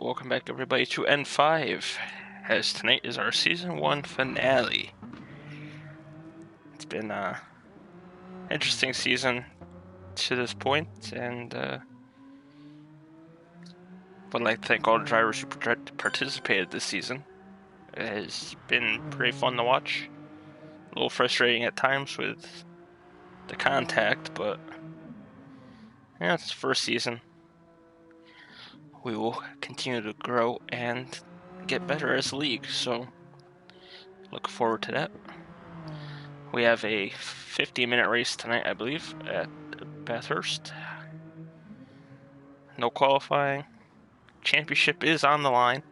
welcome back everybody to N5, as tonight is our Season 1 finale. It's been an interesting season to this point, and would like to thank all the drivers who participated this season. It has been pretty fun to watch. A little frustrating at times with the contact, but yeah, it's the first season. We will continue to grow and get better as a league, so look forward to that. We have a 50-minute race tonight, I believe, at Bathurst. No qualifying. Championship is on the line.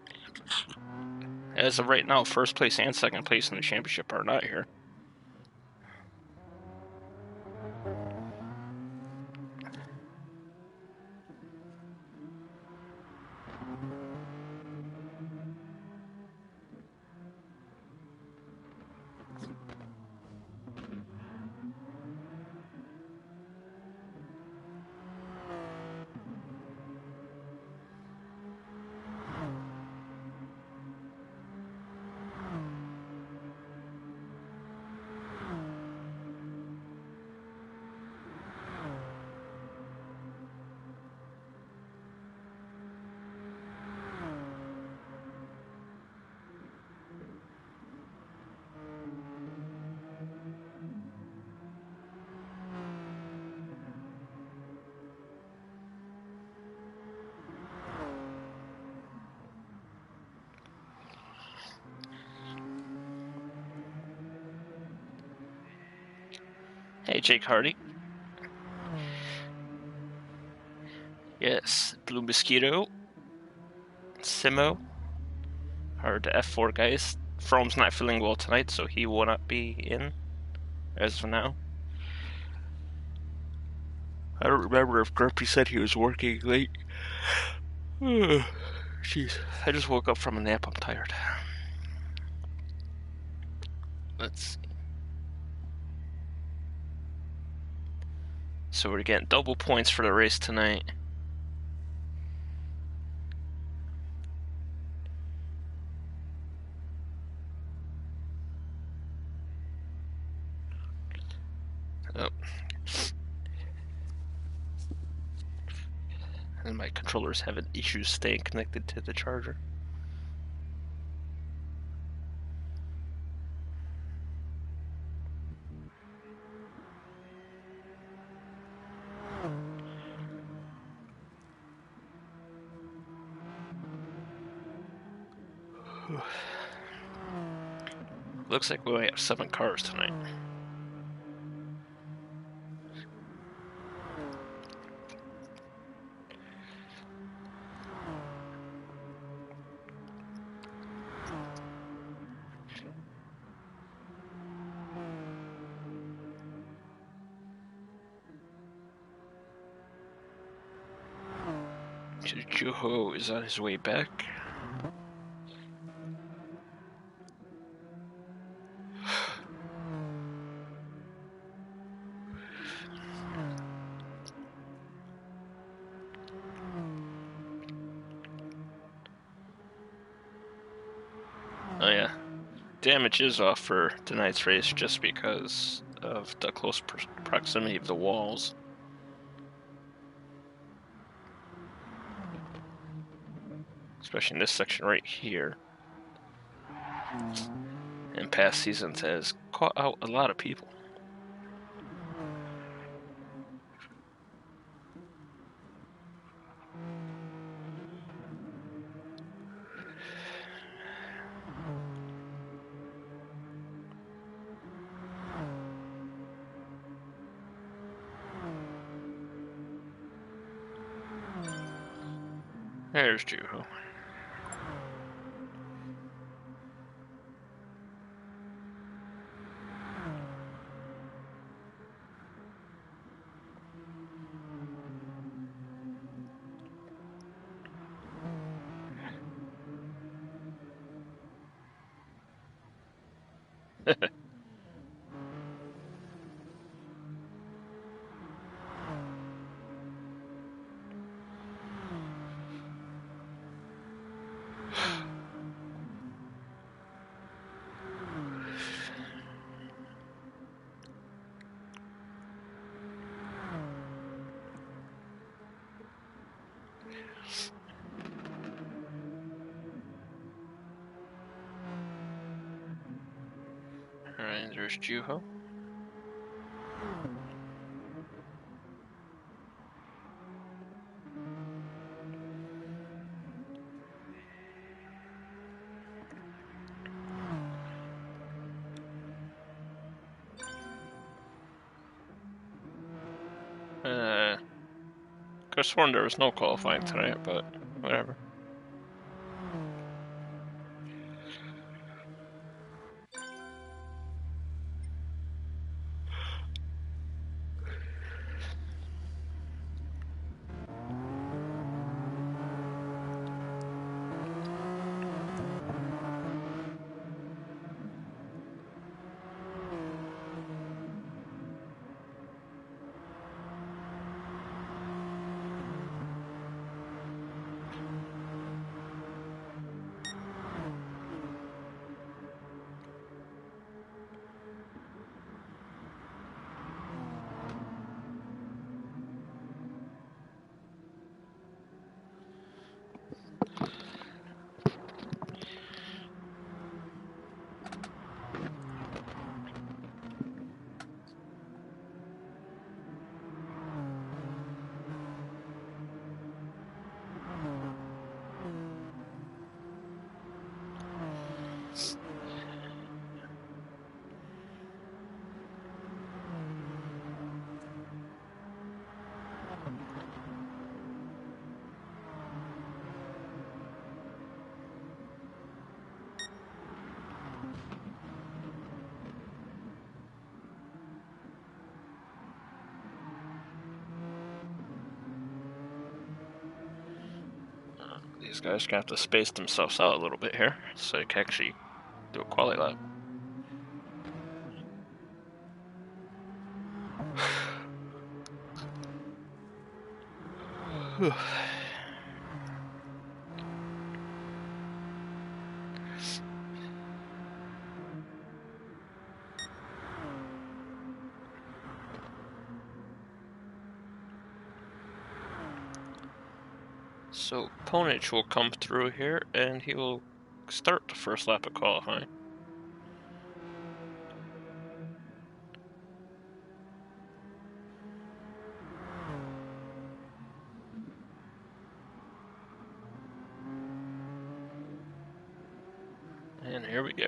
As of right now, first place and second place in the championship are not here. Hey, Jake Hardy. Yes, Blue Mosquito. Simo are the F4 guys. Frome's not feeling well tonight, so he will not be in as of now. I don't remember if Grumpy said he was working late. Jeez, I just woke up from a nap. I'm tired. Let's see. So we're getting double points for the race tonight. Oh. And my controller's having issues staying connected to the charger. Looks like we only have 7 cars tonight. Juho is on his way back. Oh yeah, damage is off for tonight's race just because of the close proximity of the walls. Especially in this section right here. In past seasons has caught out a lot of people. There's Juho. Alright, there's Juho. Could have sworn there was no qualifying tonight, but whatever. These guys are gonna have to space themselves out a little bit here so they can actually do a quali lap. So Ponich will come through here and he will start the first lap of qualifying. And here we go.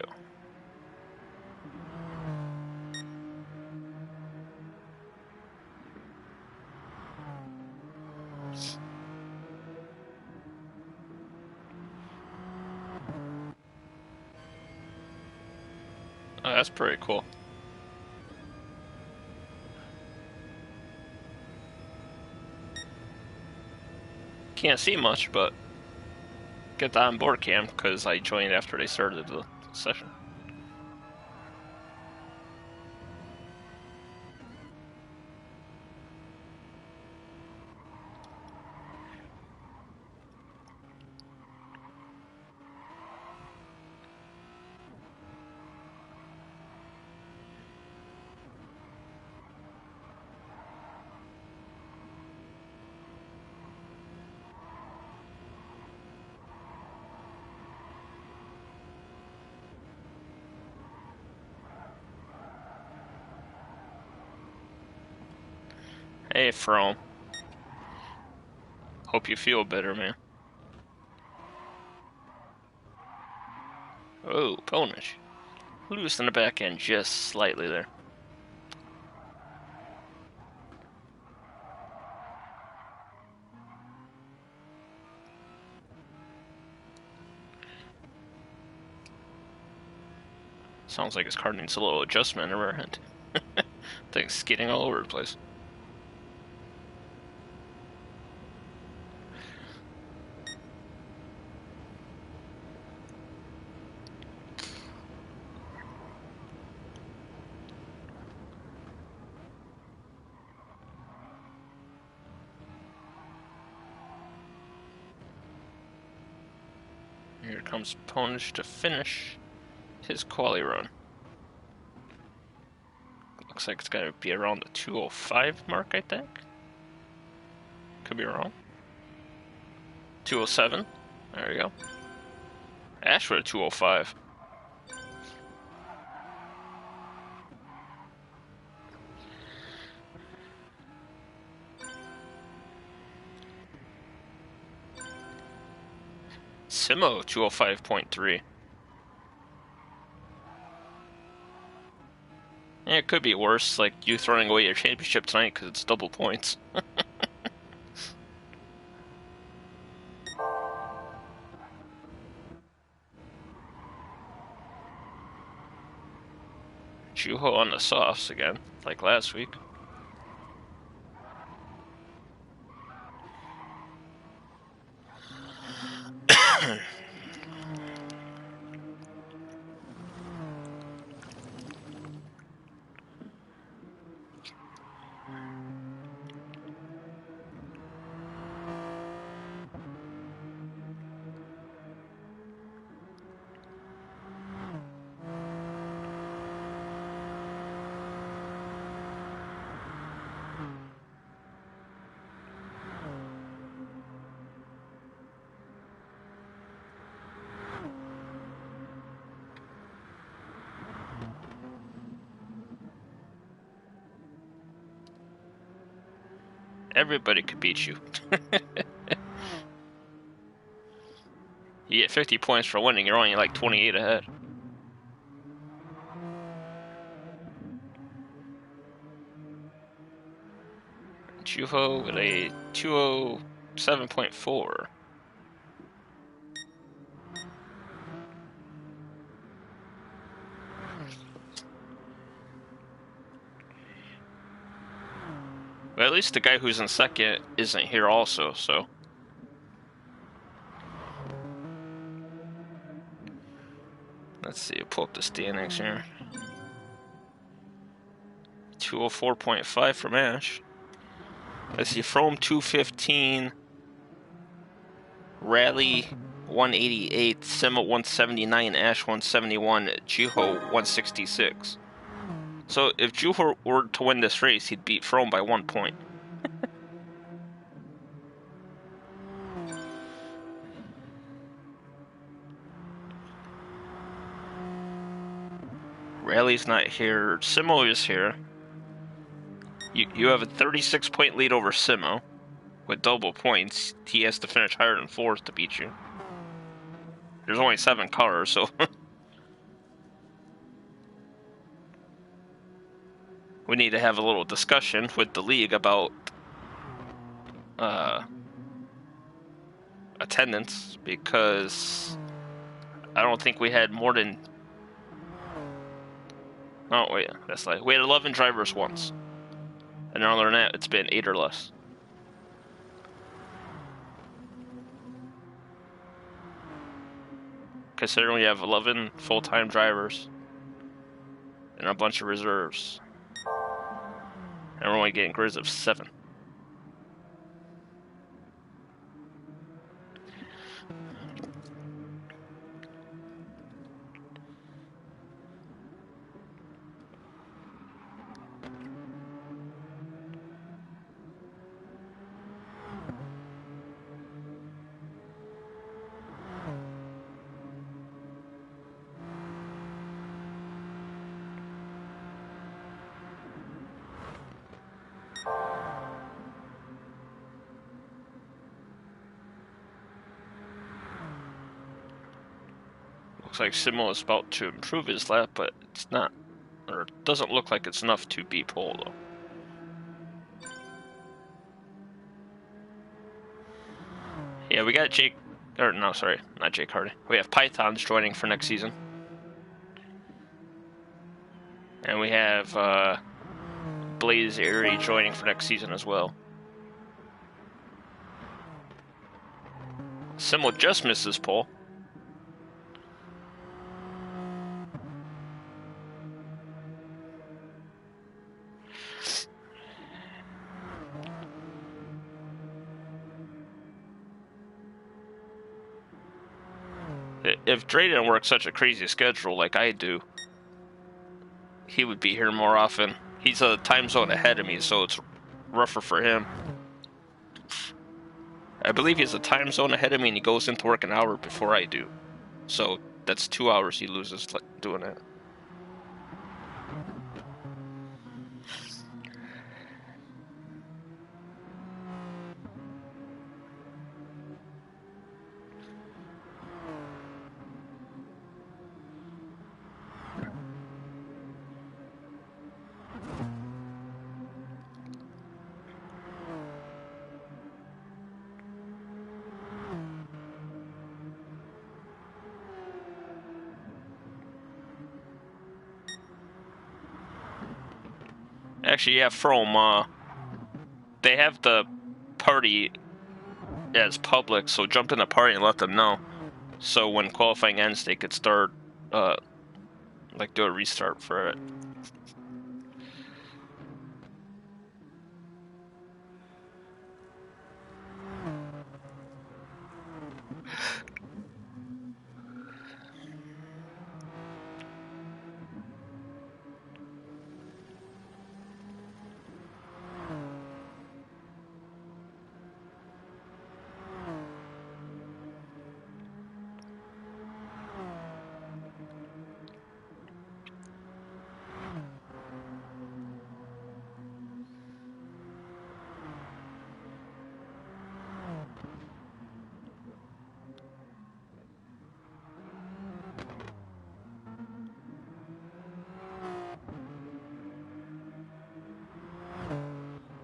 Oh, that's pretty cool. Can't see much, but get that on board cam because I joined after they started the session. Hey, Frome. Hope you feel better, man. Oh, Ponich. Loose in the back end just slightly there. Sounds like his car needs a little adjustment in rear end. Thing's skidding all over the place. Here comes Ponich to finish his quali run. Looks like it's got to be around the 205 mark, I think. Could be wrong. 207. There we go. Ashford at 205. Simo 205.3. Yeah, it could be worse, like you throwing away your championship tonight because it's double points. Juho on the softs again, like last week. Everybody could beat you. You get 50 points for winning, you're only like 28 ahead. Juho with a 207.4. But at least the guy who's in second isn't here also, so. Let's see, pull up the standings here. 204.5 for Ash. Let's see, Frome 215, Rally 188, Simo 179, Ash 171, Juho 166. So if Juho were to win this race, he'd beat Frome by 1 point. Rally's not here. Simo is here. You have a 36-point lead over Simo. With double points, he has to finish higher than 4th to beat you. There's only 7 cars, so... we need to have a little discussion with the league about attendance, because I don't think we had more than... Oh, wait, that's like... We had 11 drivers once. And other than that, it's been 8 or less. Considering we have 11 full-time drivers and a bunch of reserves. And we're only getting grids of 7. Looks like Simo is about to improve his lap, but it's not, or it doesn't look like it's enough to beat pole, though. Yeah, we got Jake, or no, sorry, not Jake Hardy. We have Pythons joining for next season. And we have Blaze Airy joining for next season as well. Simo just missed his pole. If Dre didn't work such a crazy schedule like I do, he would be here more often. He's a time zone ahead of me, so it's rougher for him. I believe he has a time zone ahead of me, and he goes into work an hour before I do. So that's 2 hours he loses doing it. Actually, yeah, from they have the party as public, so jump in the party and let them know. So when qualifying ends, they could start, like do a restart for it.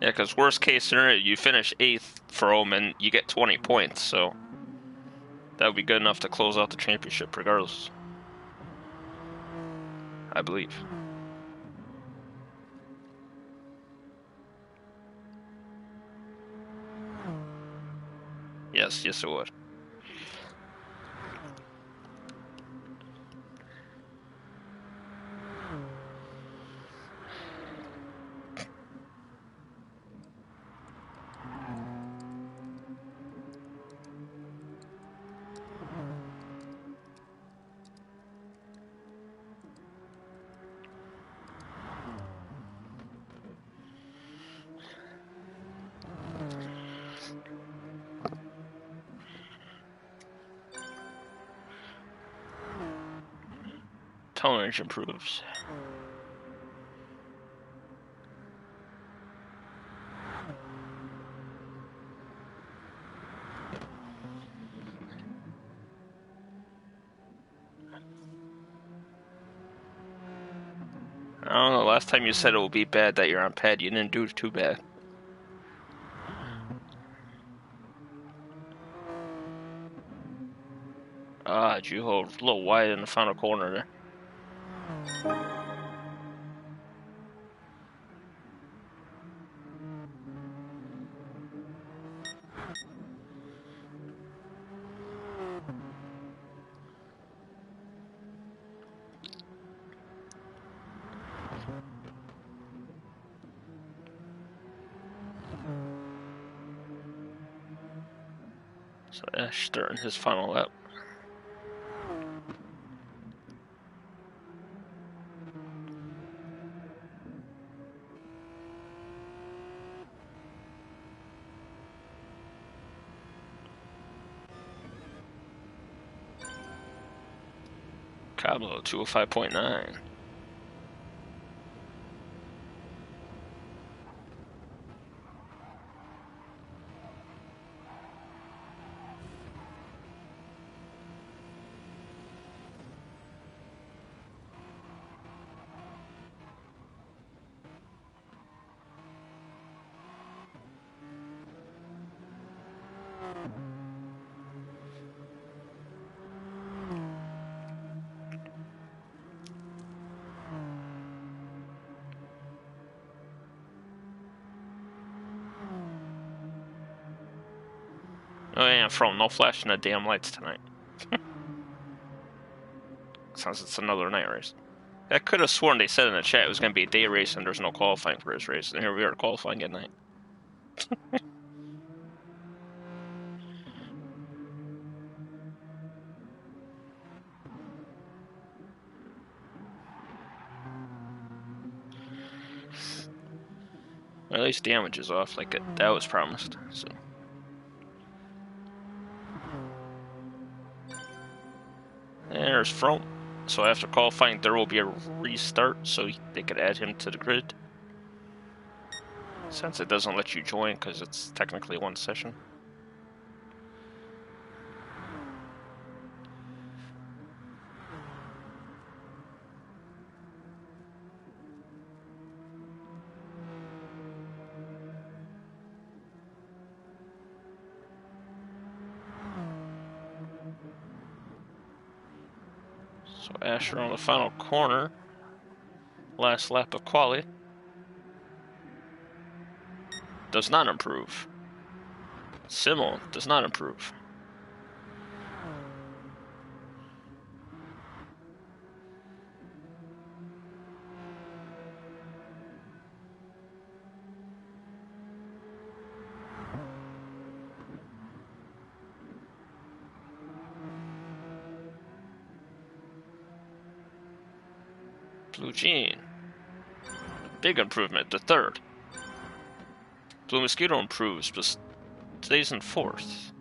Yeah, because worst case scenario, you finish 8th for home and you get 20 points, so that would be good enough to close out the championship regardless. I believe. Yes, it would. Tonnage improves. I don't know, last time you said it will be bad that you're on pad, you didn't do too bad. Juho, a little wide in the final corner there. So Ash starting his final lap. Cablo, 205.9. Oh yeah, from no flashing the damn lights tonight. Sounds it's another night race. I could have sworn they said in the chat it was going to be a day race and there's no qualifying for his race, and here we are qualifying at night. Well, at least damage is off, like that was promised. So there's Froome. So after qualifying, there will be a restart, so they could add him to the grid. Since it doesn't let you join, because it's technically one session. So Asher on the final corner. Last lap of quali. Does not improve. Simmel does not improve. Blue Jean. Big improvement to third. Blue Mosquito improves, but stays in fourth.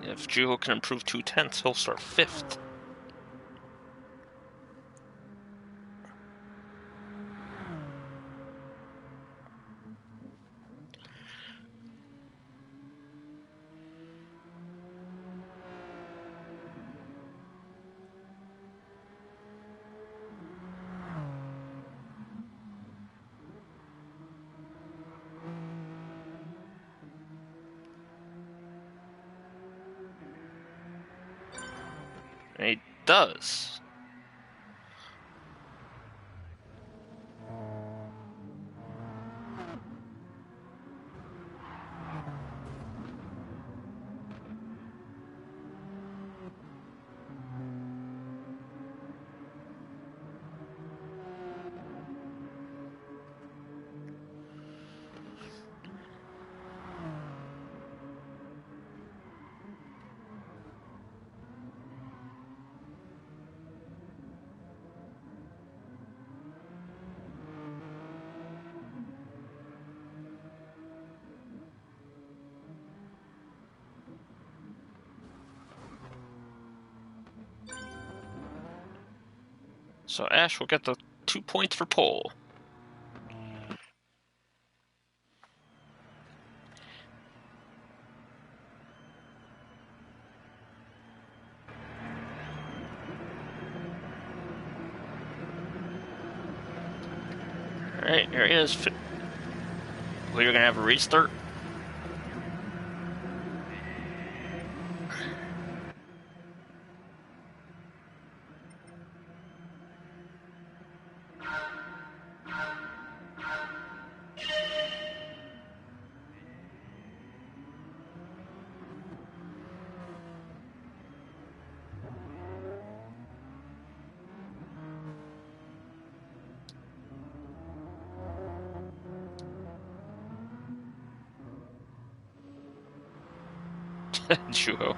If Juho can improve 2/10, he'll start fifth. And he does. So Ash will get the 2 points for pole. Alright, here he is. We're gonna have a restart. Juho.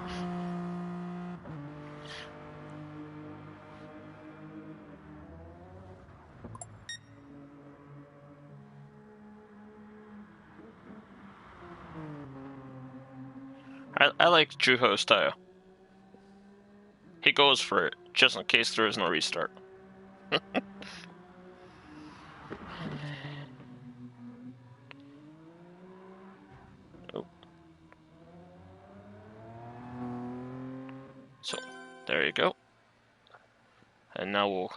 I like Juho's style. He goes for it, just in case there is no restart. Oh. So, there you go. And now we'll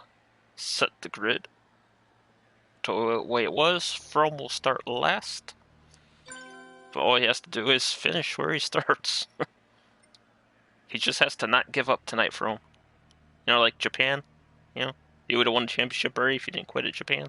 set the grid to the way it was. Froome will start last. But all he has to do is finish where he starts. He just has to not give up tonight, Froome. You know, like Japan. You know, he would have won the championship already if he didn't quit at Japan.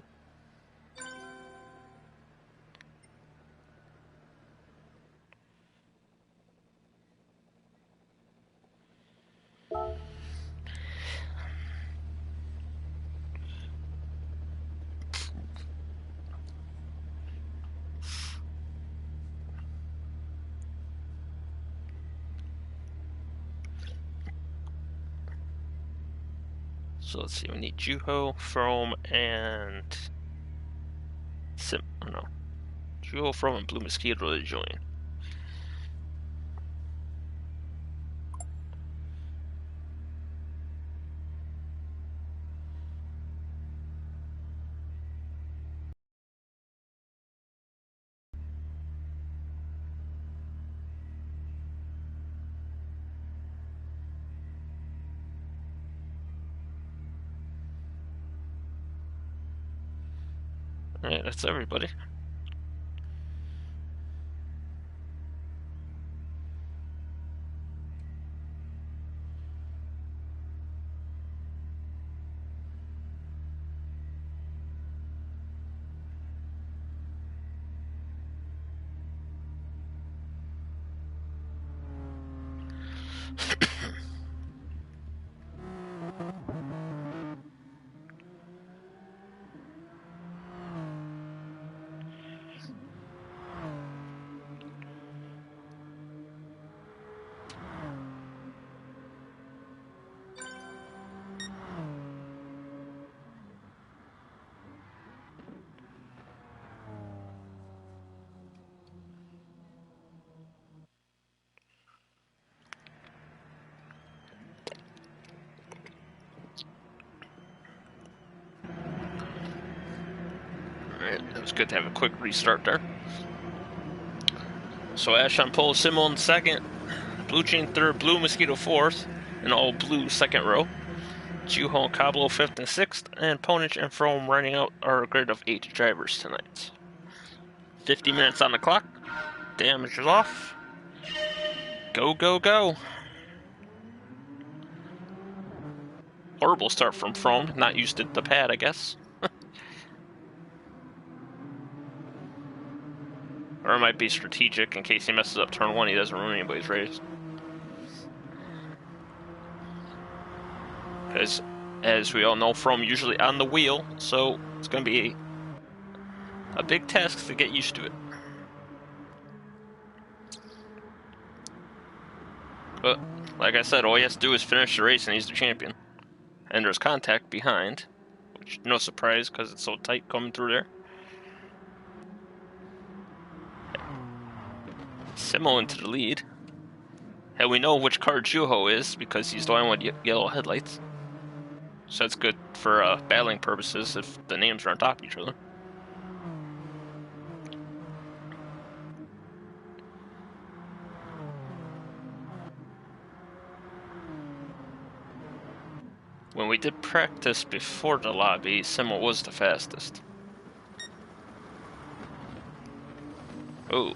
So let's see, we need Juho, Frome, and Juho, Frome, and Blue Mosquito to join. Alright, that's everybody. Alright, it was good to have a quick restart there. So Ash on pole, Simo in second, Blue Chain third, Blue Mosquito fourth, and all blue second row. Juho and Cablo fifth and sixth, and Ponich and Frome running out our grid of 8 drivers tonight. 50 minutes on the clock. Damage is off. Go, go, go. Horrible start from Frome. Not used to the pad, I guess. Or it might be strategic in case he messes up turn 1, he doesn't ruin anybody's race. As we all know, Frome usually on the wheel, so it's going to be a big task to get used to it. But, like I said, all he has to do is finish the race and he's the champion. And there's contact behind, which no surprise because it's so tight coming through there. Simo into the lead. And we know which car Juho is because he's the one with yellow headlights. So that's good for battling purposes if the names are on top of each other. When we did practice before the lobby, Simo was the fastest. Oh.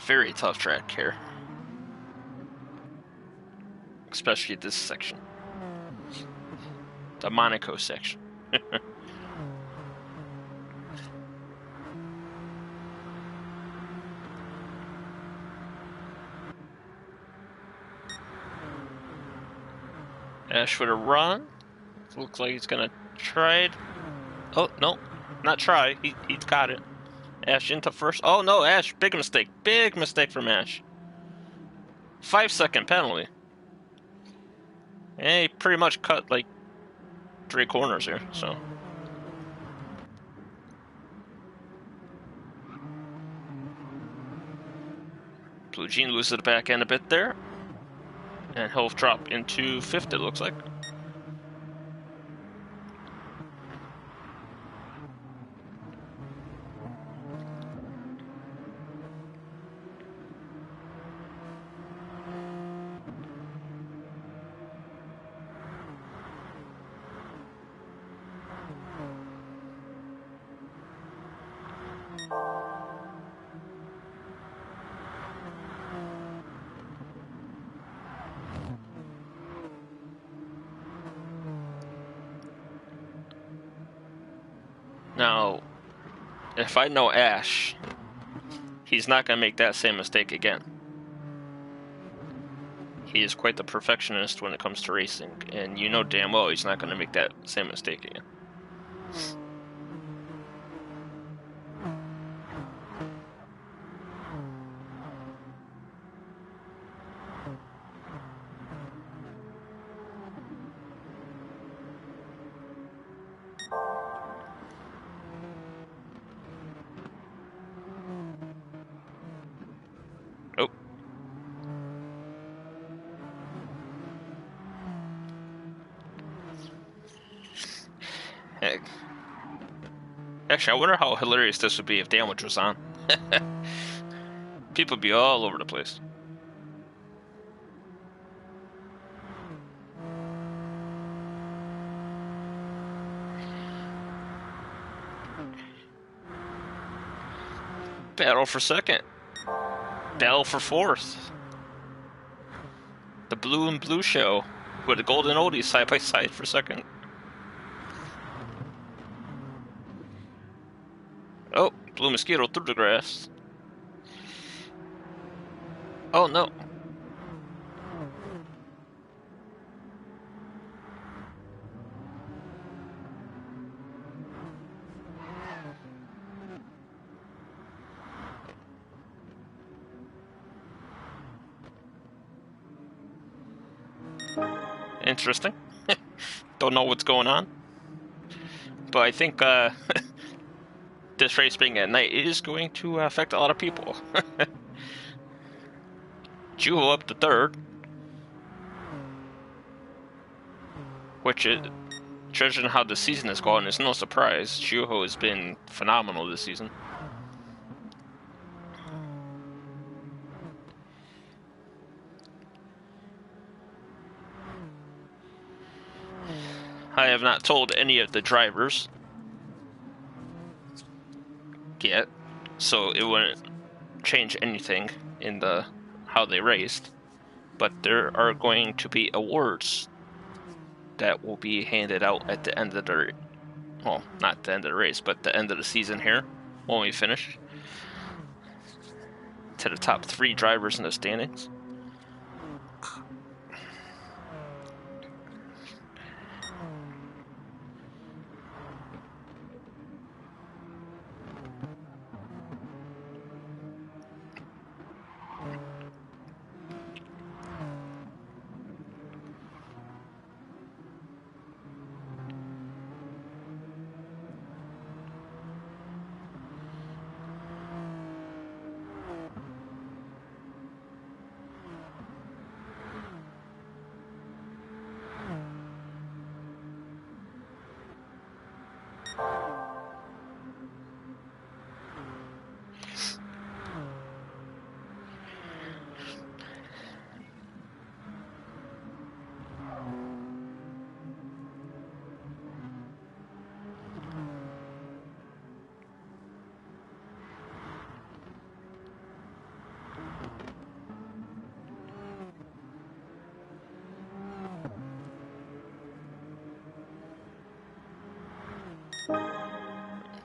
Very tough track here. Especially this section. The Monaco section. Ash with a run. Looks like he's gonna try it. Oh, no. Not try. He's got it. Ash into first. Oh, no, Ash. Big mistake. Big mistake from Ash. 5-second penalty. And he pretty much cut, like, 3 corners here, so. Blue Jean loses the back end a bit there. And he'll drop into 5th, it looks like. Now, if I know Ash, he's not going to make that same mistake again. He is quite the perfectionist when it comes to racing, and you know damn well he's not going to make that same mistake again. Actually, I wonder how hilarious this would be if Damage was on. People would be all over the place. Battle for second. Battle for fourth. The Blue and Blue show with the Golden Oldies side by side for second. Oh, Blue Mosquito through the grass. Oh no. Interesting. Don't know what's going on. But I think this race being at night is going to affect a lot of people. Jewel up to third. Which, judging how the season has gone, is no surprise. Juho has been phenomenal this season. I have not told any of the drivers yet, so it wouldn't change anything in how they raced. But there are going to be awards that will be handed out at the end of the, well, not the end of the race, but the end of the season here when we finish, to the top 3 drivers in the standings.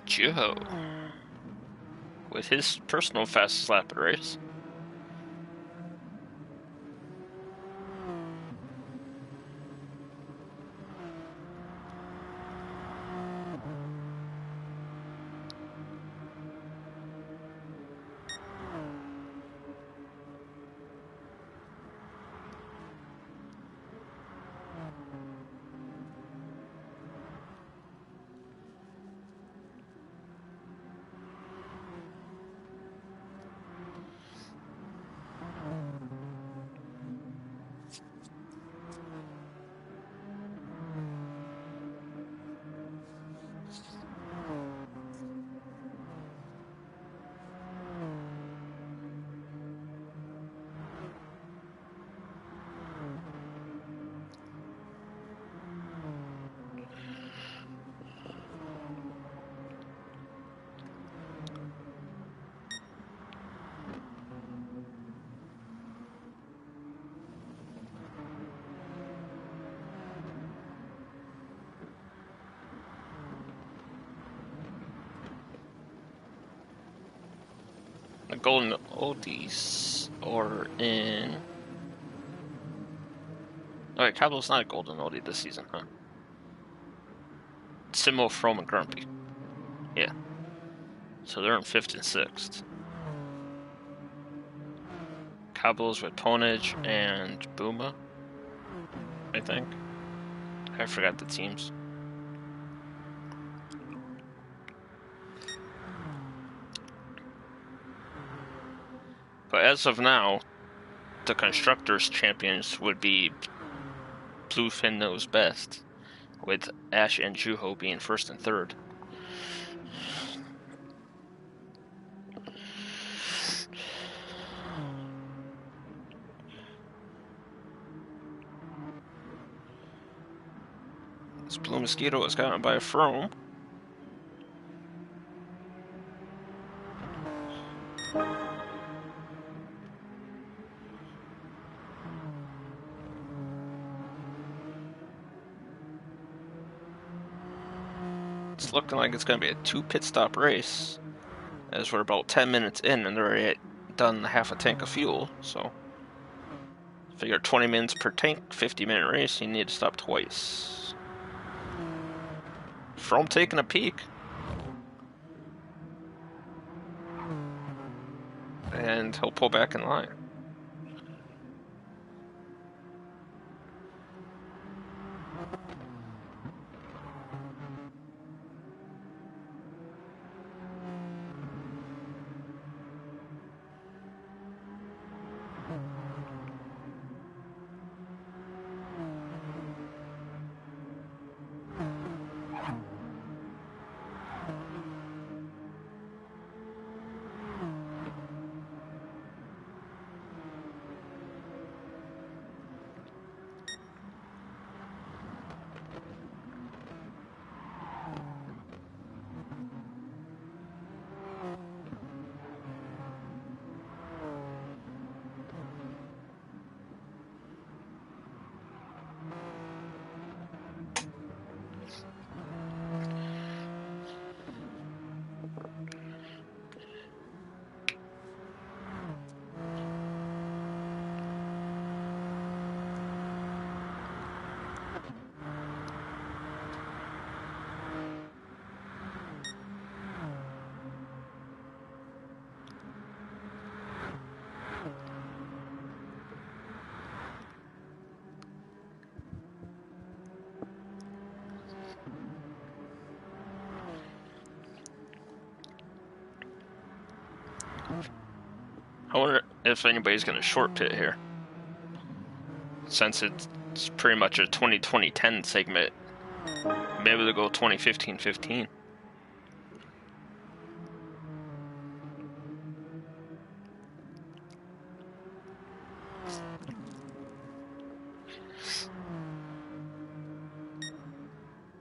Juho with his personal fastest lap of the race. The Golden Oldies are in... Oh wait, Cabell's not a Golden Oldie this season, huh? Simo, From, and Grumpy. Yeah. So they're in 5th and 6th. Cabell's with Ponage and Booma, I think. I forgot the teams. But as of now, the Constructors' Champions would be Bluefin Knows Best. with Ash and Juho being first and third. This Blue Mosquito is gotten by a Frome. It's looking like it's going to be a 2 pit stop race, as we're about 10 minutes in and they're already done half a tank of fuel, so figure 20 minutes per tank, 50-minute race, you need to stop twice. From taking a peek. And he'll pull back in line. I wonder if anybody's going to short pit here, since it's pretty much a 2020-10 segment. Maybe they'll go 2015-15.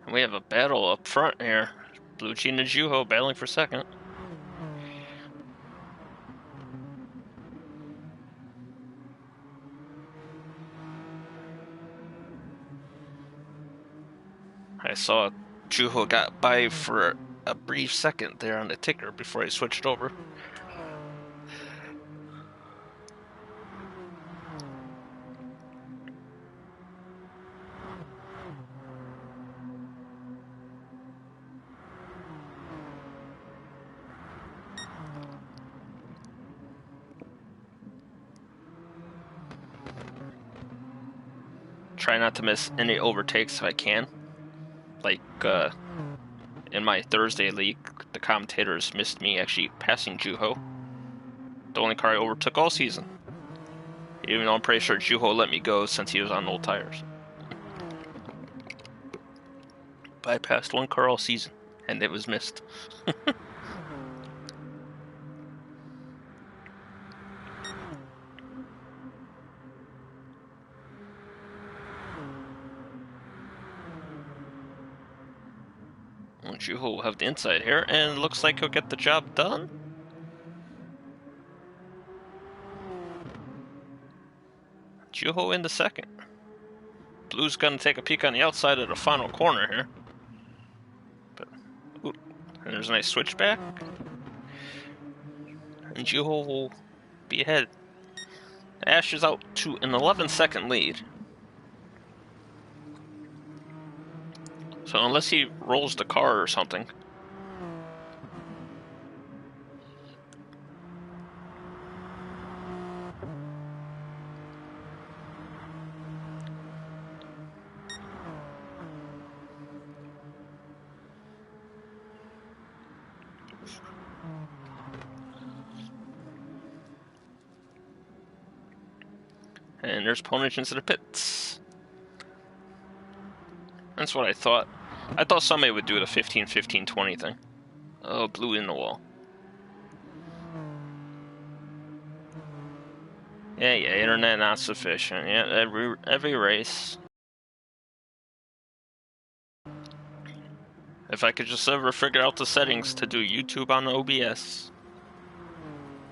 And we have a battle up front here. Blue Jean and Juho battling for second. I saw Juho got by for a brief second there on the ticker before he switched over. Try not to miss any overtakes if I can. Like, in my Thursday league, the commentators missed me actually passing Juho. The only car I overtook all season. Even though I'm pretty sure Juho let me go since he was on old tires. But I passed one car all season, and it was missed. Juho will have the inside here, and looks like he'll get the job done. Juho in the second. Blue's gonna take a peek on the outside of the final corner here. But, ooh, and there's a nice switchback. And Juho will be ahead. Ash is out to an 11-second lead. So unless he rolls the car or something. And there's Ponage into the pits. That's what I thought. I thought somebody would do the 15-15-20 thing. Oh, blew in the wall. Yeah, internet not sufficient. Yeah, every race. If I could just ever figure out the settings to do YouTube on OBS,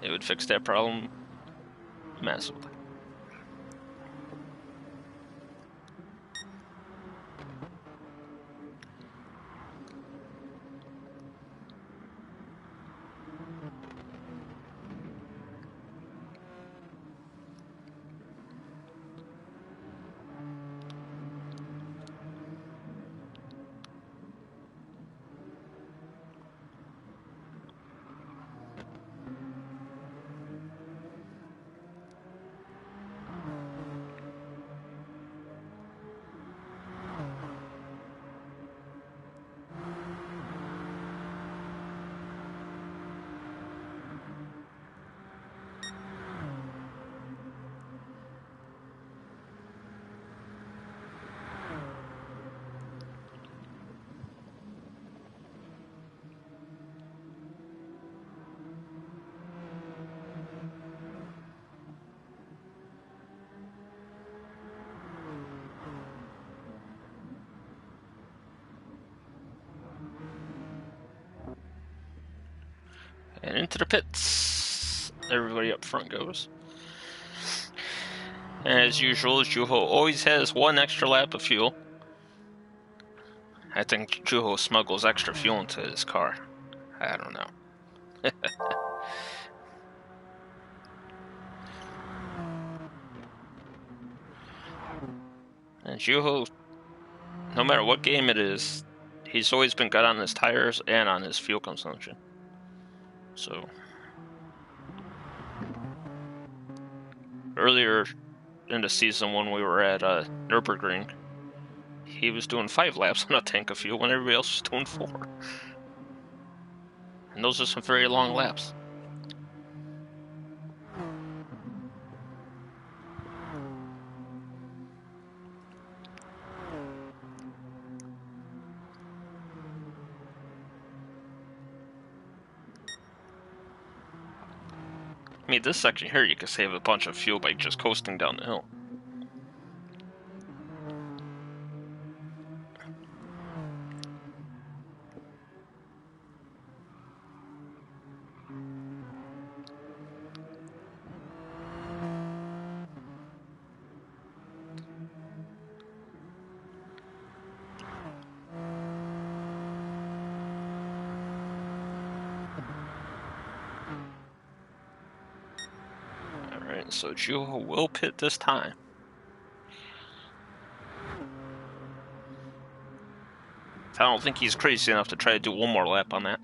it would fix that problem massively. And into the pits. Everybody up front goes. And as usual, Juho always has one extra lap of fuel. I think Juho smuggles extra fuel into his car. I don't know. And Juho, no matter what game it is, he's always been good on his tires and on his fuel consumption. So, earlier in the season when we were at Nürburgring, he was doing 5 laps on a tank of fuel when everybody else was doing 4. And those are some very long laps. I mean, this section here, you can save a bunch of fuel by just coasting down the hill. Alright, so Juho will pit this time. I don't think he's crazy enough to try to do one more lap on that.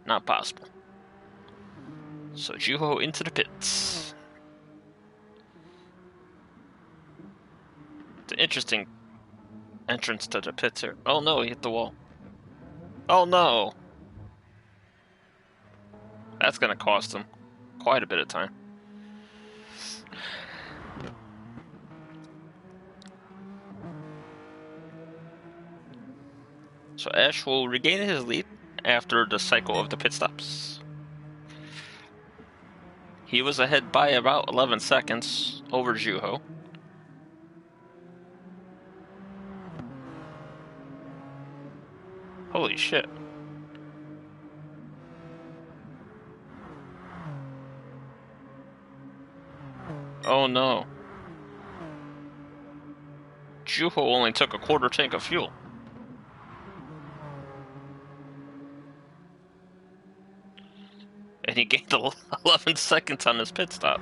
Not possible. So Juho into the pits. It's an interesting entrance to the pits here. Oh no, he hit the wall. Oh no! That's gonna cost him quite a bit of time. So Ash will regain his lead after the cycle of the pit stops. He was ahead by about 11 seconds over Juho. Holy shit. Oh no. Juho only took a quarter tank of fuel. And he gained 11 seconds on his pit stop.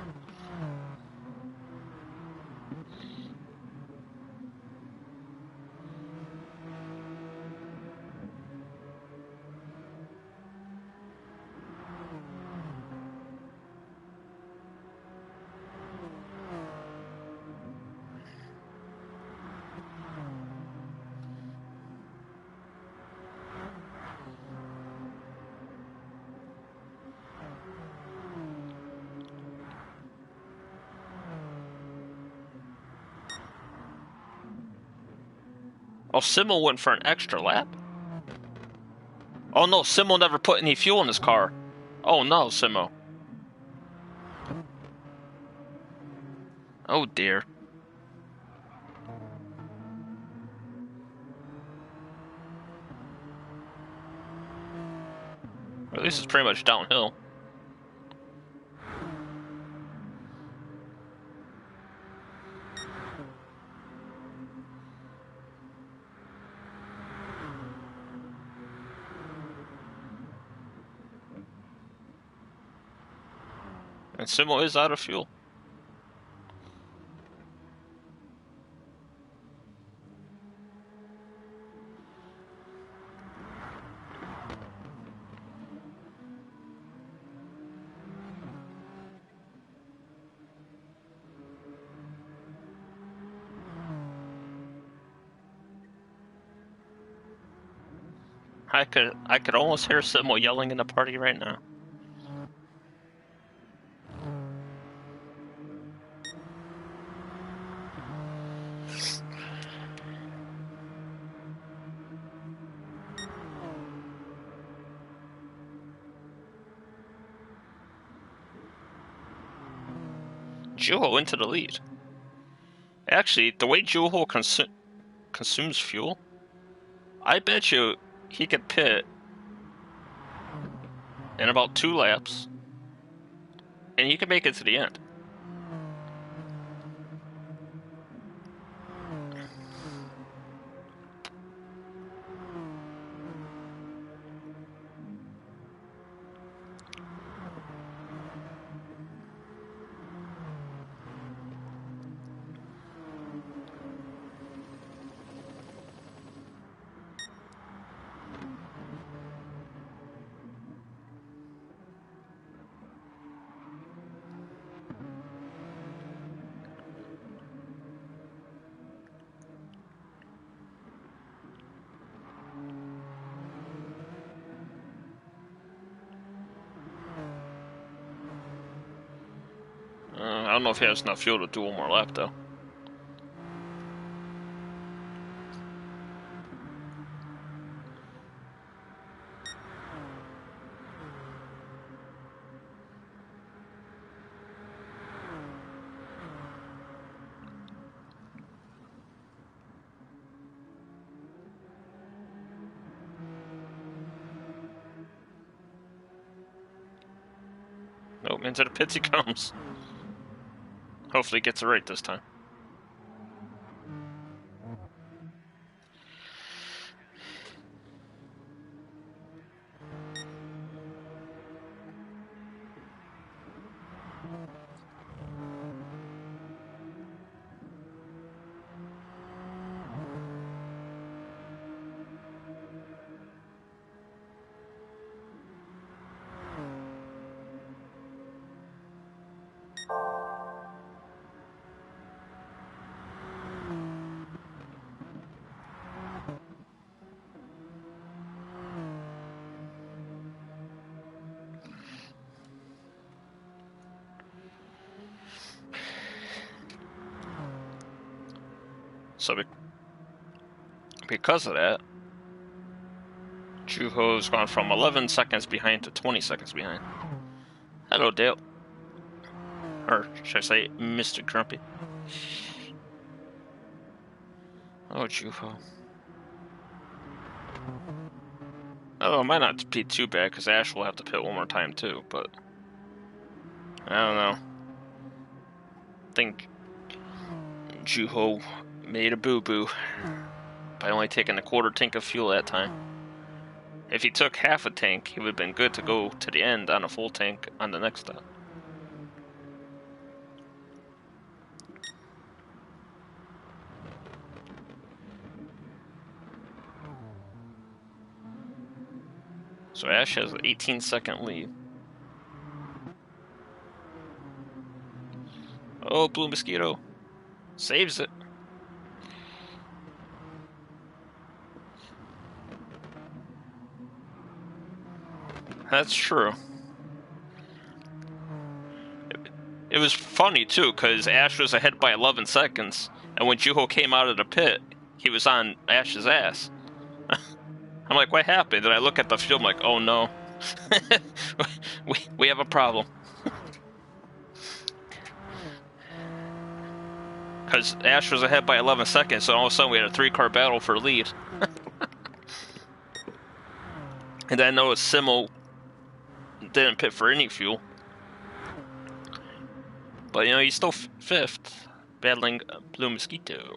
Oh, Simo went for an extra lap? Oh no, Simo never put any fuel in his car. Oh no, Simo. Oh dear. At least it's pretty much downhill. And Simo is out of fuel. I could almost hear Simo yelling in the party right now. Juho into the lead. Actually, the way Juho consumes fuel, I bet you he could pit in about 2 laps, and he could make it to the end. I don't know if he has enough fuel to do one more lap, though. Nope, into the pits he comes. Hopefully he gets it right this time. So because of that, Juho's gone from 11 seconds behind to 20 seconds behind. Hello, Dale. Or should I say, Mr. Grumpy? Oh, Juho. Oh, it might not be too bad, because Ash will have to pit one more time, too, but I don't know. I think Juho made a boo-boo by only taking a quarter tank of fuel that time. If he took half a tank, he would have been good to go to the end on a full tank on the next stop. So Ash has an 18-second lead. Oh, Blue Mosquito saves it. That's true. It was funny, too, because Ash was ahead by 11 seconds, and when Juho came out of the pit, he was on Ash's ass. I'm like, what happened? And I look at the field, I'm like, oh no. we have a problem. Because Ash was ahead by 11 seconds, so all of a sudden we had a 3-car battle for lead. And I noticed Simmel didn't pit for any fuel. But, you know, he's still 5th, battling Blue Mosquito.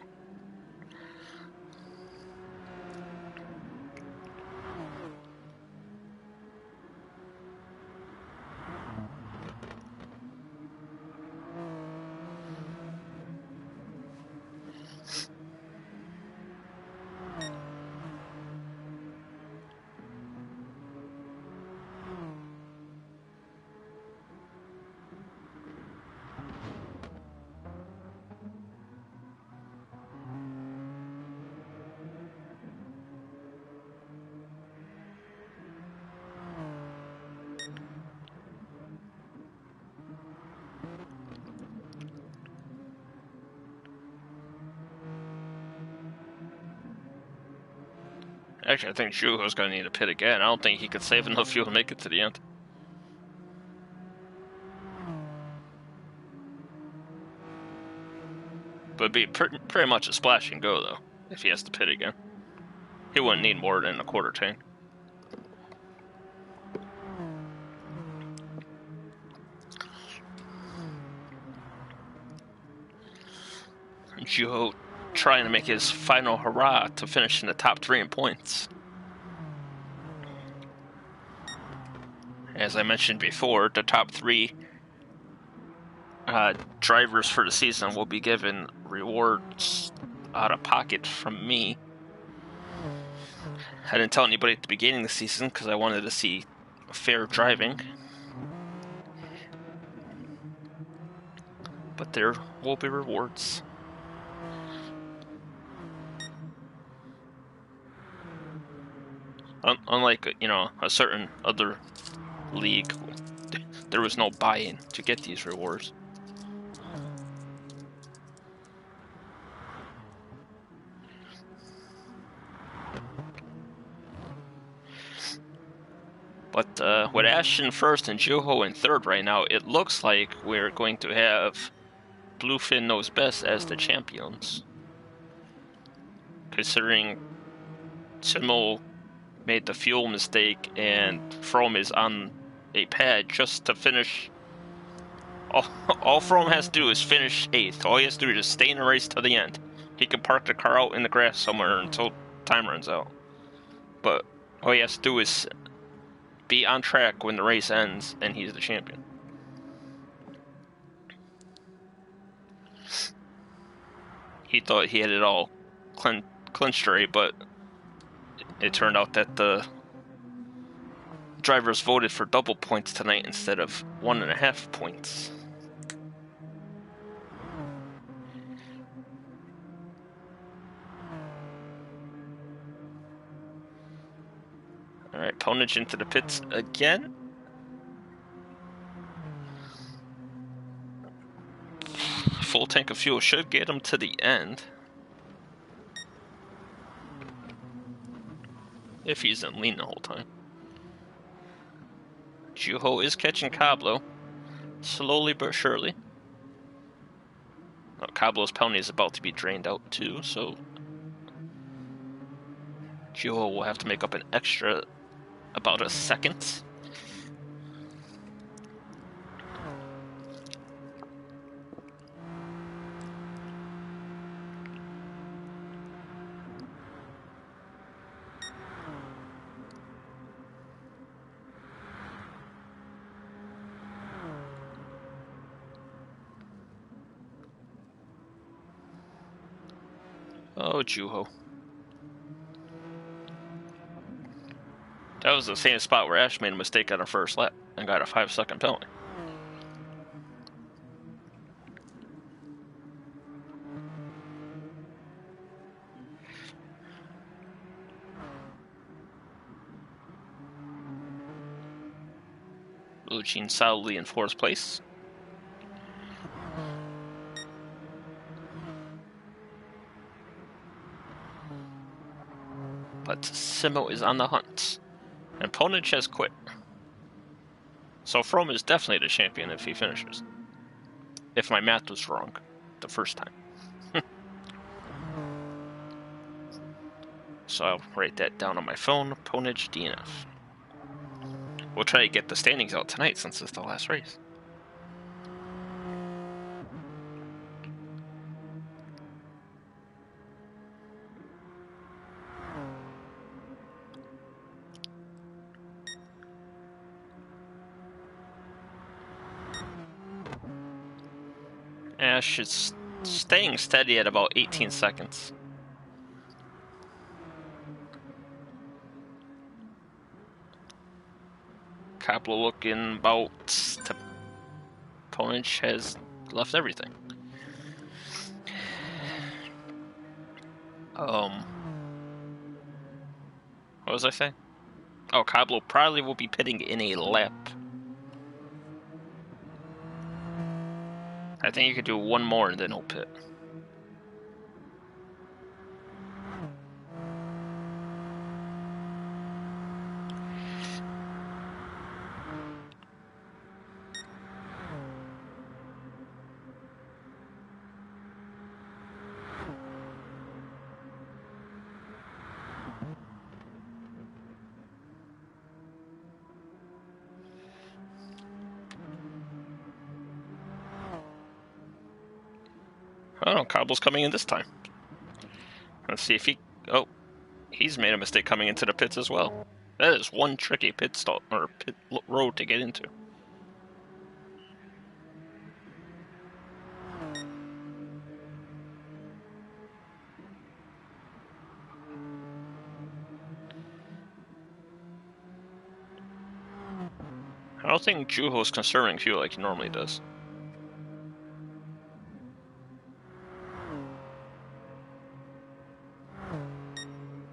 Actually, I think Juho's going to need a pit again. I don't think he could save enough fuel to make it to the end. But it'd be pretty much a splash and go, though, if he has to pit again. He wouldn't need more than a quarter tank. Juho trying to make his final hurrah to finish in the top 3 in points. As I mentioned before, the top 3 drivers for the season will be given rewards out of pocket from me. I didn't tell anybody at the beginning of the season because I wanted to see fair driving. But there will be rewards. Unlike, you know, a certain other league, there was no buy-in to get these rewards. But with Ash in 1st and Juho in 3rd right now, it looks like we're going to have Bluefin Knows Best as the champions. Considering Simmel made the fuel mistake and Froome is on a pad just to finish. All Froome has to do is finish 8th. All he has to do is just stay in the race to the end. He can park the car out in the grass somewhere until time runs out. But all he has to do is be on track when the race ends, and he's the champion. He thought he had it all clinched already, but it turned out that the drivers voted for double points tonight instead of 1.5 points. Alright, Ponage into the pits again. Full tank of fuel should get him to the end. If he isn't lean the whole time. Juho is catching Cablo. Slowly but surely. Oh, Cablo's penalty is about to be drained out too, so Juho will have to make up an extra about a second. Oh, Juho. That was the same spot where Ash made a mistake on her first lap and got a 5-second penalty. Lucine solidly in 4th place. but Simo is on the hunt, and Ponage has quit. So From is definitely the champion if he finishes. If my math was wrong the first time. So I'll write that down on my phone, Ponage DNF. We'll try to get the standings out tonight since it's the last race. Ash is staying steady at about 18 seconds. Kapla looking about to Ponage has left everything. What was I saying? Oh, Cablo probably will be pitting in a lap. I think you could do one more and then he'll pit. Oh, Cablo's coming in this time. Let's see if he... Oh, he's made a mistake coming into the pits as well. That is one tricky pit stop or pit road to get into. I don't think Juho's conserving fuel like he normally does.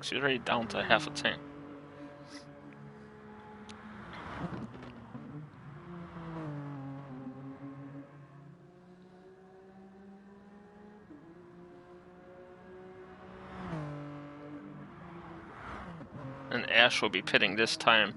He's already down to half a tank. And Ash will be pitting this time.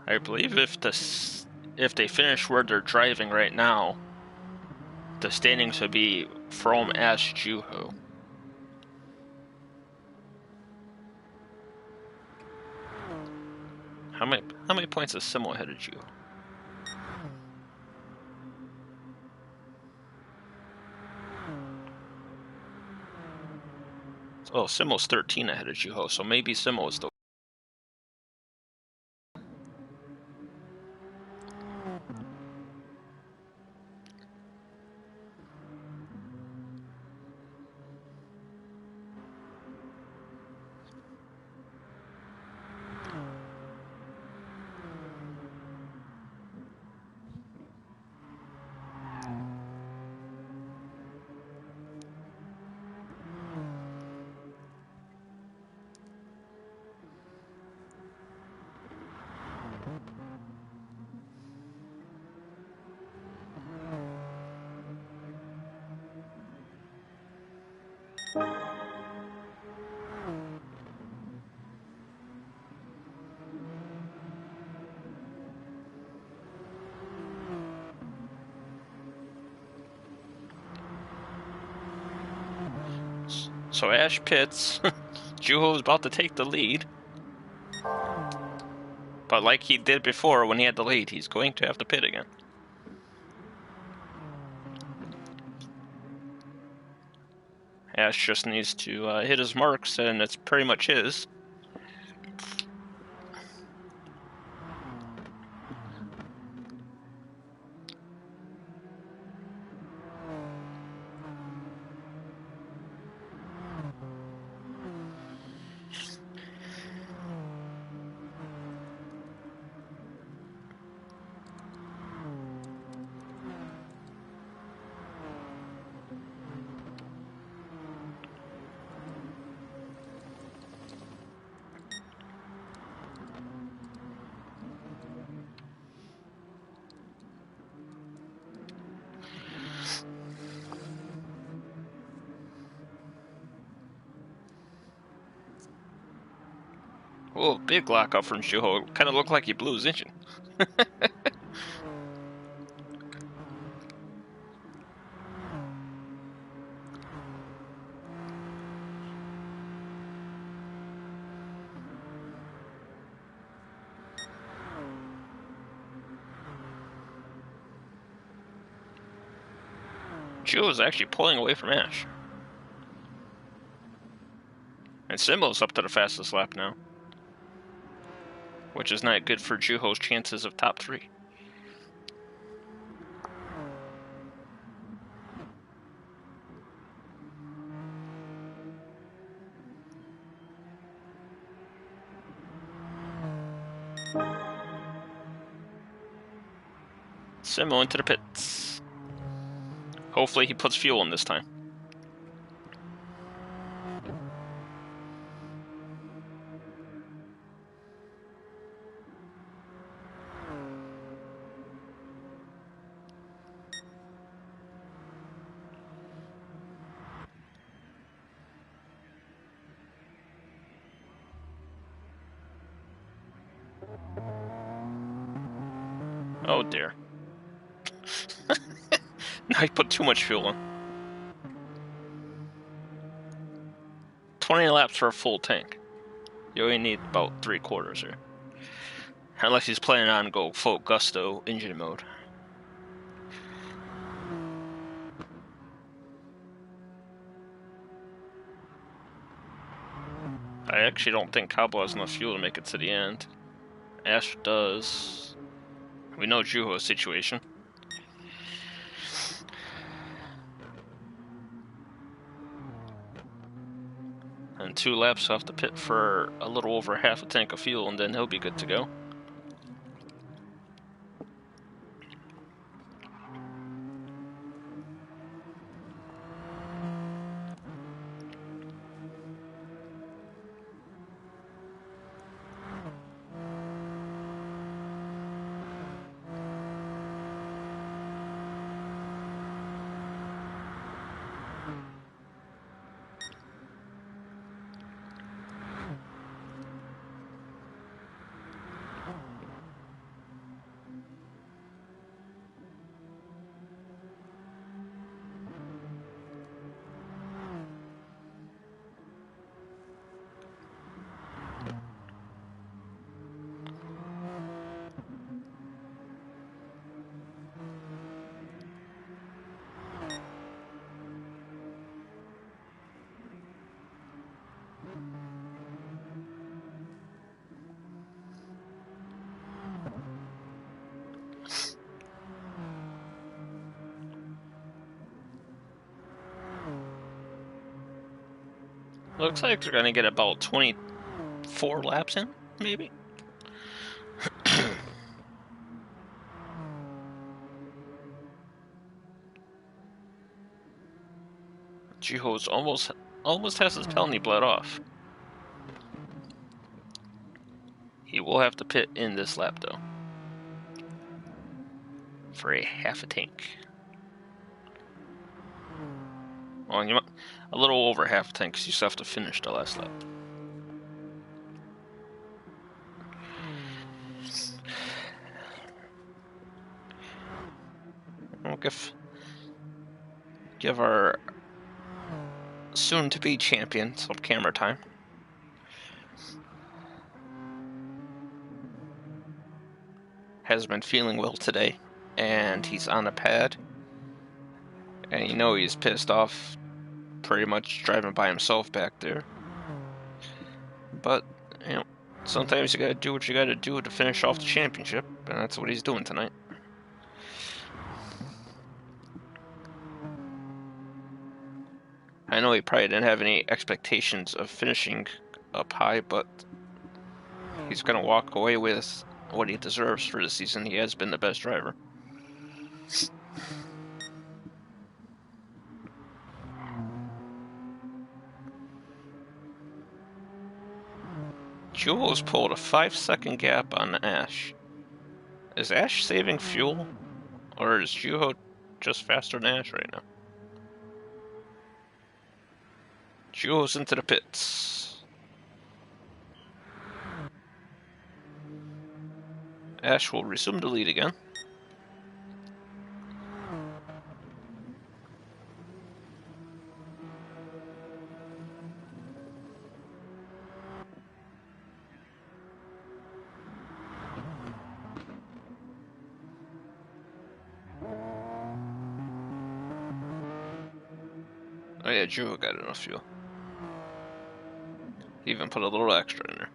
I believe if they finish where they're driving right now, the standings would be from Ash Juho. How many points is Simo ahead of Juho? Oh, Simo's 13 ahead of Juho, so maybe Simo is the... So Ash pits. Juho's about to take the lead. But like he did before when he had the lead, he's going to have to pit again. Ash just needs to hit his marks, and it's pretty much his. Oh, big lockup from Juho. Kind of looked like he blew his engine. Juho's actually pulling away from Ash. And Simmo's up to the fastest lap now. Which is not good for Juho's chances of top 3. Simmo into the pits. Hopefully he puts fuel in this time. Oh dear. Now he put too much fuel in. 20 laps for a full tank. You only need about 3/4 here. Unless he's planning on go full gusto engine mode. I actually don't think Cabo has enough fuel to make it to the end. Ash does. We know Juho's situation. And 2 laps off the pit for a little over half a tank of fuel, and then he'll be good to go. Looks like they're going to get about 24 laps in, maybe? Juho's almost has his penalty bled off. He will have to pit in this lap, though. For a half a tank. Well, a little over half a tank, because you still have to finish the last lap. We'll give our soon-to-be champion some camera time. Has been feeling well today, and he's on a pad. And you know he's pissed off, pretty much driving by himself back there. But, you know, sometimes you gotta do what you gotta do to finish off the championship, and that's what he's doing tonight. I know he probably didn't have any expectations of finishing up high, but he's gonna walk away with what he deserves for the season. He has been the best driver. Jules pulled a 5-second gap on Ash. Is Ash saving fuel? Or is Juho just faster than Ash right now? Juho's into the pits. Ash will resume the lead again. Oh yeah, Juho got enough fuel. He even put a little extra in there.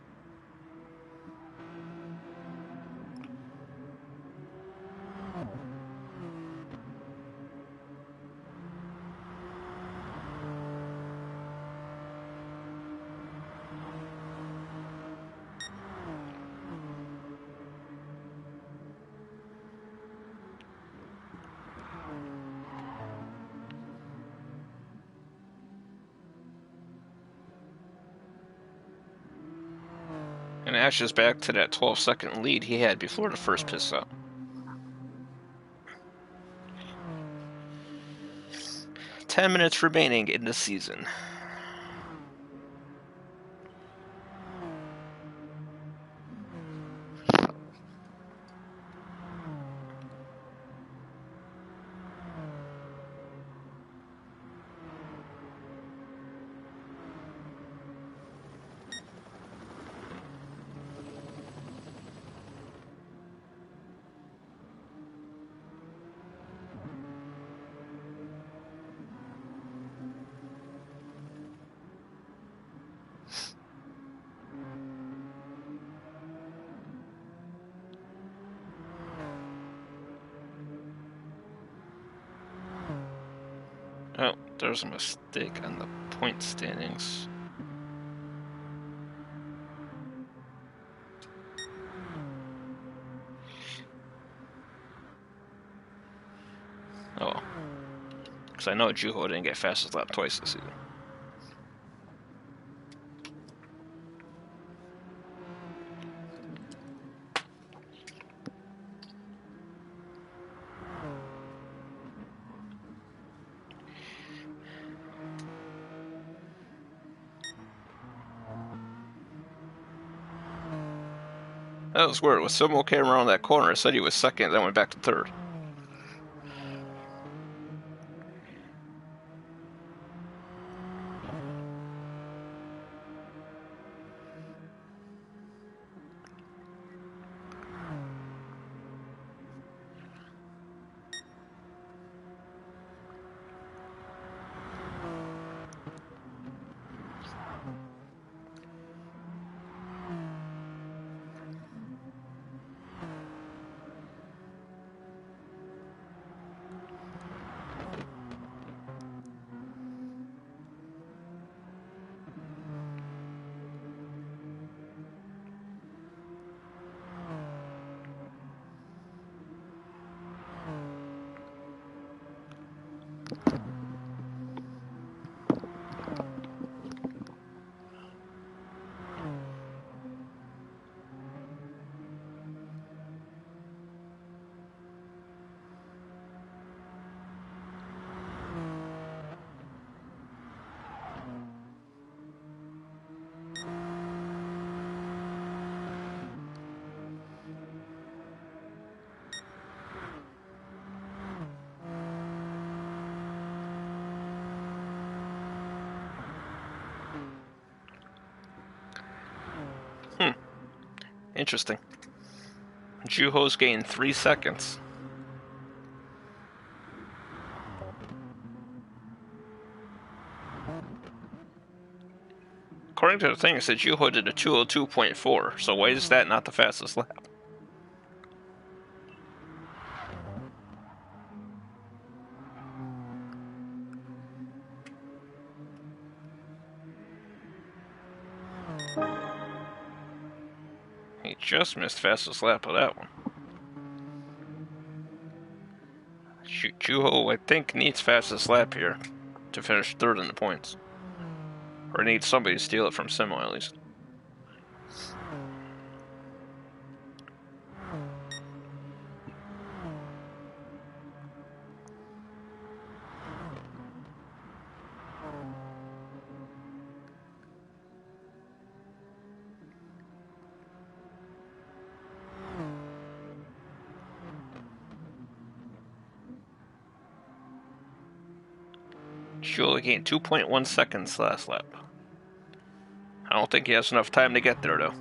And Ash is back to that 12-second lead he had before the first pit stop. 10 minutes remaining in the season. Oh, there's a mistake on the point standings. Oh. Because I know Juho didn't get fastest lap twice this season. That was weird. When Simo came around that corner, it said he was second, then went back to third. Interesting. Juho's gained 3 seconds. According to the thing, it said Juho did a 2:02.4, so why is that not the fastest lap? He just missed fastest lap of that one. Juho, I think, needs fastest lap here to finish third in the points. Or needs somebody to steal it from Simo, at least. Juho gained 2.1 seconds last lap. I don't think he has enough time to get there, though.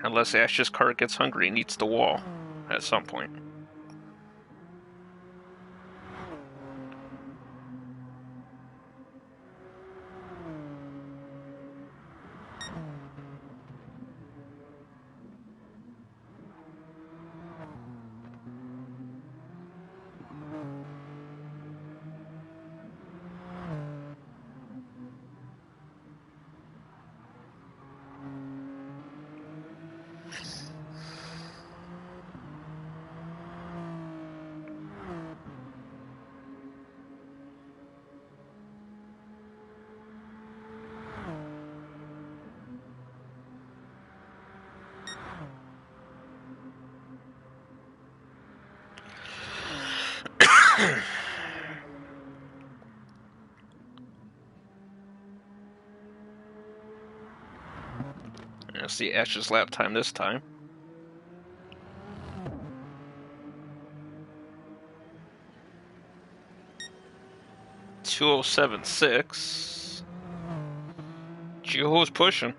Unless Ash's car gets hungry and eats the wall at some point. Let's see Ash's lap time this time. 2:07.6. Juho's pushing.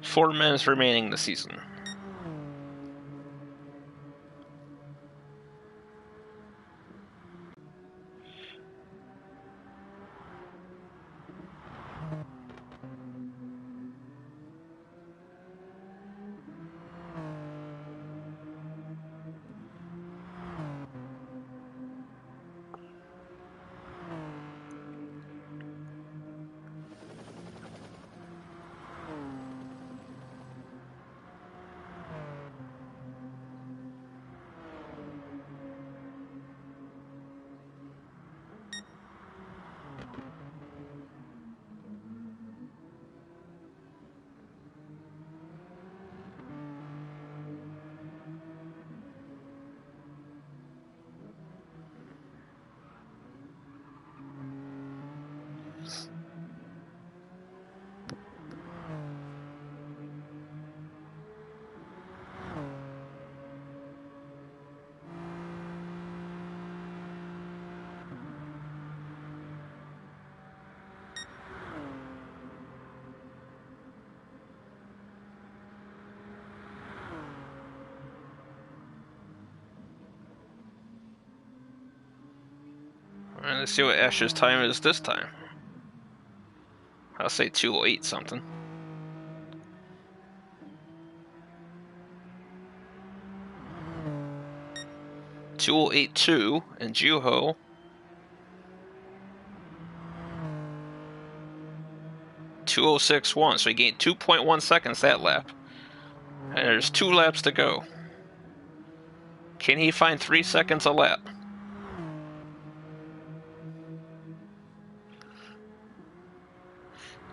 Four minutes remaining this season. Alright, let's see what Ash's time is this time. I'll say 2:08 something. (2:82) and Juho. (2:06.1). So he gained 2.1 seconds that lap. And there's 2 laps to go. Can he find 3 seconds a lap?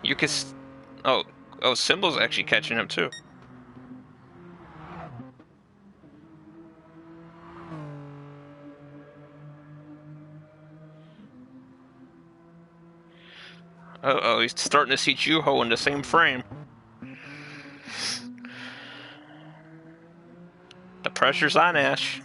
You can. Oh, Symbol's actually catching him too. Uh-oh, he's starting to see Juho in the same frame. The pressure's on Ash.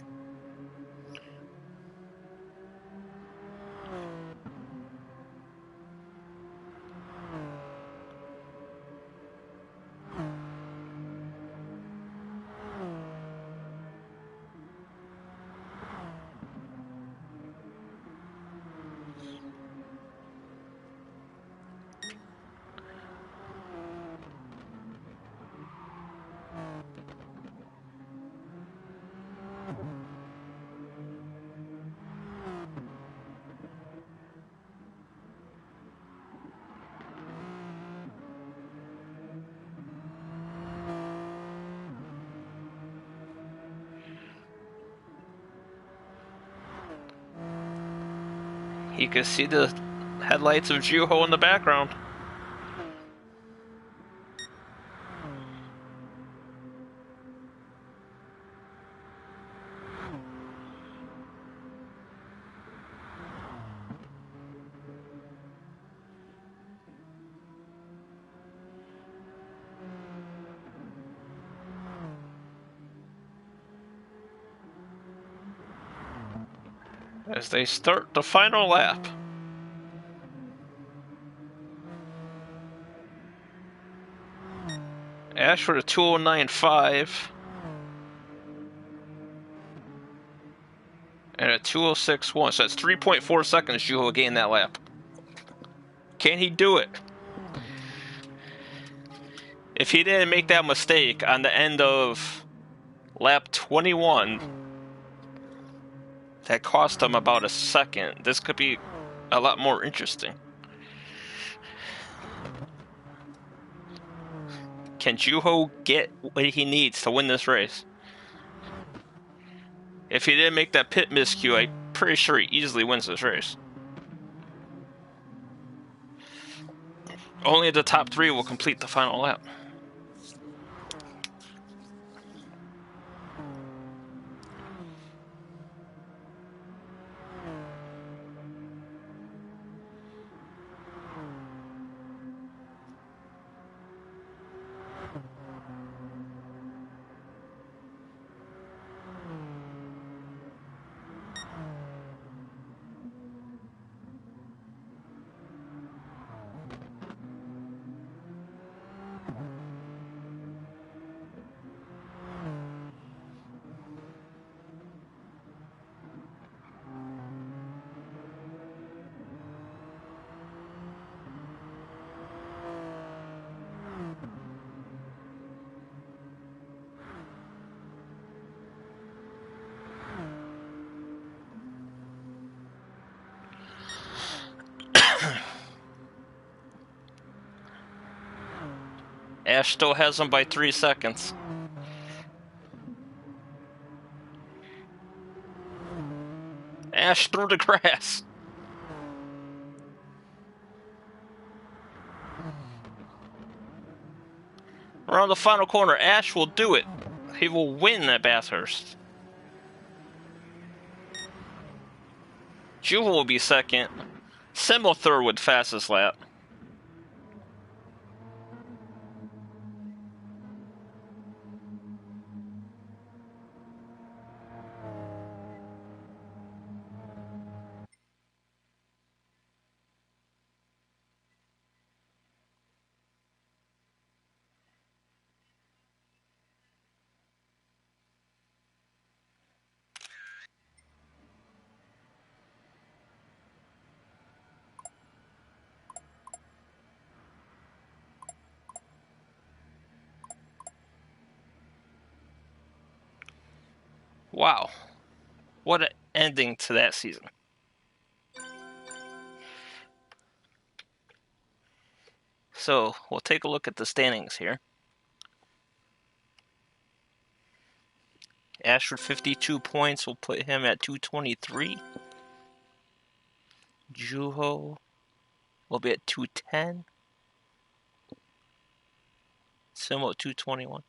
You can see the headlights of Juho in the background. as they start the final lap. Ash for the 209.5 and a 206.1. So that's 3.4 seconds Juho gained that lap. Can he do it? If he didn't make that mistake on the end of lap 21, that cost him about a second, this could be a lot more interesting. Can Juho get what he needs to win this race? If he didn't make that pit miscue, I'm pretty sure he easily wins this race. Only the top 3 will complete the final lap. Ash still has him by 3 seconds. Ash through the grass. Around the final corner, Ash will do it. He will win at Bathurst. Juho will be second. Simo third with fastest lap. Wow. What an ending to that season. So, we'll take a look at the standings here. Ashford 52 points will put him at 223. Juho will be at 210. Simo at 221.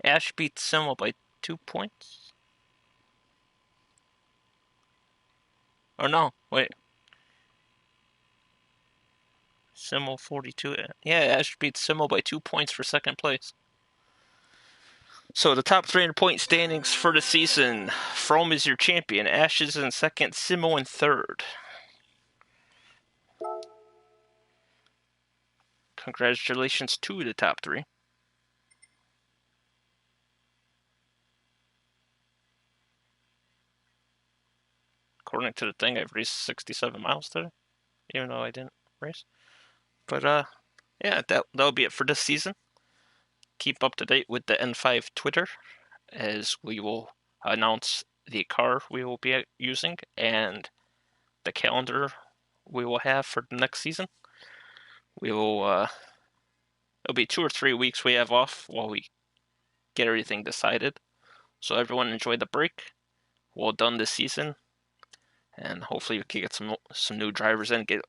Ash beats Simo by 2 points. Or no, wait. Simo 42. Yeah, Ash beats Simo by 2 points for second place. So the top 300-point standings for the season. From is your champion. Ash is in second. Simo in third. Congratulations to the top 3. According to the thing, I've raced 67 miles today, even though I didn't race. But yeah, that'll be it for this season. Keep up to date with the N5 Twitter, as we will announce the car we will be using and the calendar we will have for the next season. We will it'll be 2 or 3 weeks we have off while we get everything decided. So everyone enjoy the break. Well done this season, and hopefully we can get some new drivers in, get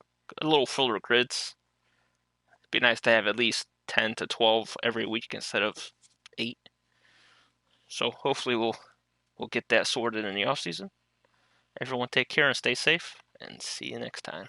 a little fuller grids. It'd be nice to have at least 10 to 12 every week instead of 8. So hopefully we'll get that sorted in the off season. Everyone take care and stay safe, and see you next time.